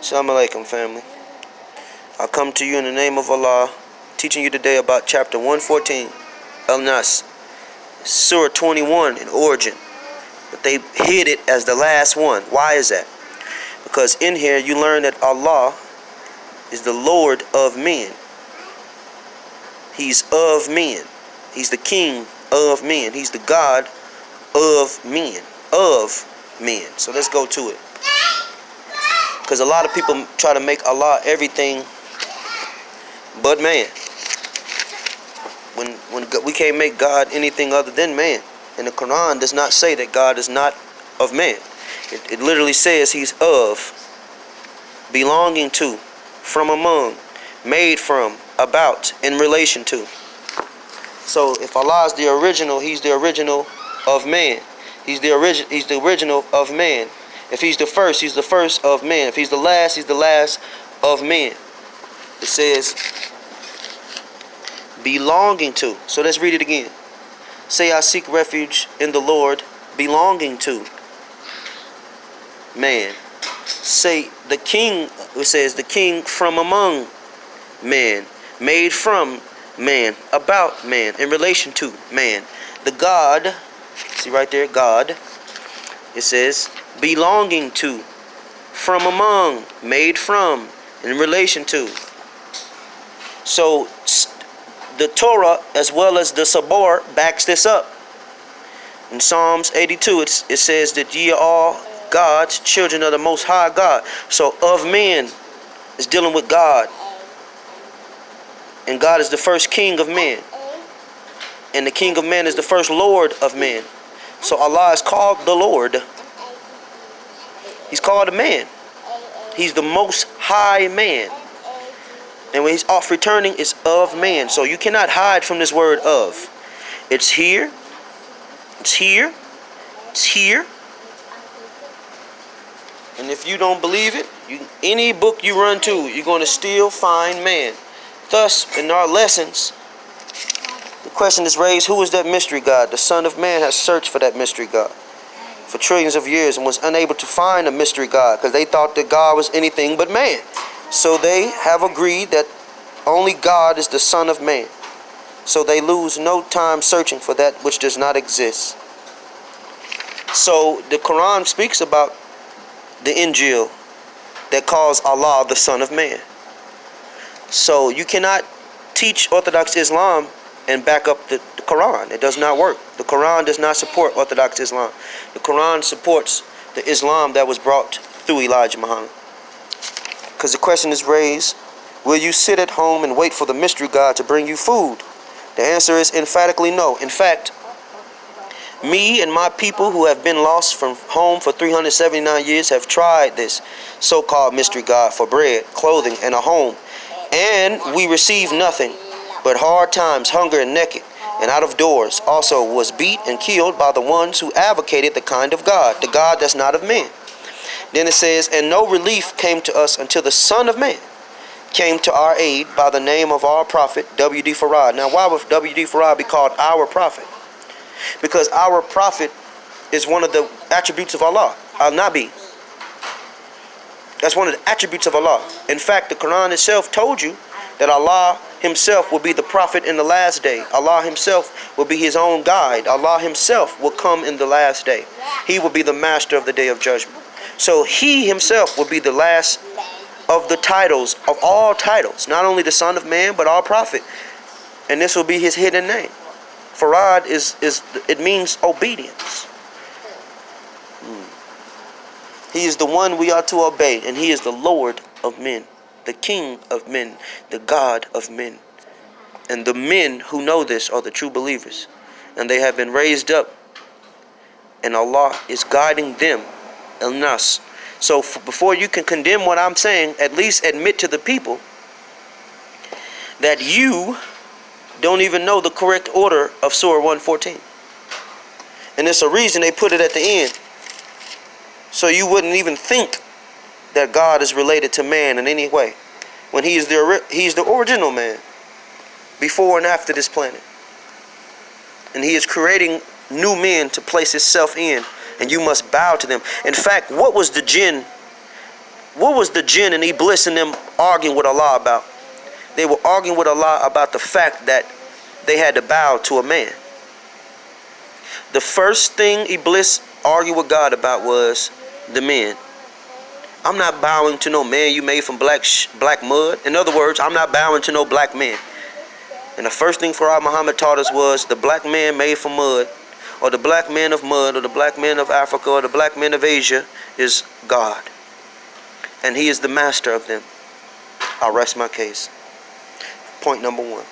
Assalamu alaikum, family. I come to you in the name of Allah, teaching you today about chapter 114, Al-Nas, Surah 21 in origin. But they hid it as the last one. Why is that? Because in here you learn that Allah is the Lord of men. He's of men. He's the King of men. He's the God of men. Of men. So let's go to it. Because a lot of people try to make Allah everything but man. When we can't make God anything other than man. And the Quran does not say that God is not of man. It literally says he's of, belonging to, from among, made from, about, in relation to. So if Allah is the original, he's the original of man. He's the original of man. If he's the first, he's the first of men. If he's the last, he's the last of men. It says, belonging to. So let's read it again. Say, I seek refuge in the Lord, belonging to man. Say, the king, it says, the king from among man, made from man, about man, in relation to man. The God, see right there, God, it says, belonging to, from among, made from, in relation to. So the Torah as well as the Sabor backs this up. In Psalms 82 it says that ye are all God's children of the Most High God. So of men is dealing with God. And God is the first king of men. And the king of men is the first Lord of men. So Allah is called the Lord. He's called a man. He's the most high man. And when he's off returning, it's of man. So you cannot hide from this word of. It's here. It's here. It's here. And if you don't believe it, any book you run to, you're going to still find man. Thus, in our lessons, the question is raised, who is that mystery God? The Son of Man has searched for that mystery God for trillions of years and was unable to find a mystery God because they thought that God was anything but man. So they have agreed that only God is the Son of Man. So they lose no time searching for that which does not exist. So the Quran speaks about the Injil that calls Allah the Son of Man. So you cannot teach Orthodox Islam and back up the Quran. It does not work. The Quran does not support Orthodox Islam. The Quran supports the Islam that was brought through Elijah Muhammad. Because the question is raised, will you sit at home and wait for the mystery God to bring you food? The answer is emphatically no. In fact, me and my people who have been lost from home for 379 years have tried this so-called mystery God for bread, clothing, and a home. And we receive nothing but hard times, hunger, and naked, and out of doors. Also was beat and killed by the ones who advocated the kind of God, the God that's not of men. Then it says, and no relief came to us until the Son of Man came to our aid by the name of our prophet, W.D. Farad. Now, why would W.D. Farad be called our prophet? Because our prophet is one of the attributes of Allah, Al-Nabi. That's one of the attributes of Allah. In fact, the Quran itself told you that Allah himself will be the prophet in the last day. Allah himself will be his own guide. Allah himself will come in the last day. He will be the master of the day of judgment. So he himself will be the last of the titles, of all titles. Not only the Son of Man, but our prophet. And this will be his hidden name. Farad it means obedience. He is the one we are to obey, and he is the Lord of men, the King of men, the God of men. And the men who know this are the true believers. And they have been raised up, and Allah is guiding them, Al-Nas. So before you can condemn what I'm saying, at least admit to the people that you don't even know the correct order of Surah 114. And it's a reason they put it at the end. So you wouldn't even think that God is related to man in any way, when he's the original man, before and after this planet. And he is creating new men to place himself in, and you must bow to them. In fact, what was the jinn what was the jinn and Iblis and them arguing with Allah about? They were arguing with Allah about the fact that they had to bow to a man. The first thing Iblis argued with God about was the men. I'm not bowing to no man you made from black mud. In other words, I'm not bowing to no black man. And the first thing Farah Muhammad taught us was the black man made from mud, or the black man of mud, or the black man of Africa, or the black man of Asia is God. And he is the master of them. I'll rest my case. Point number 1.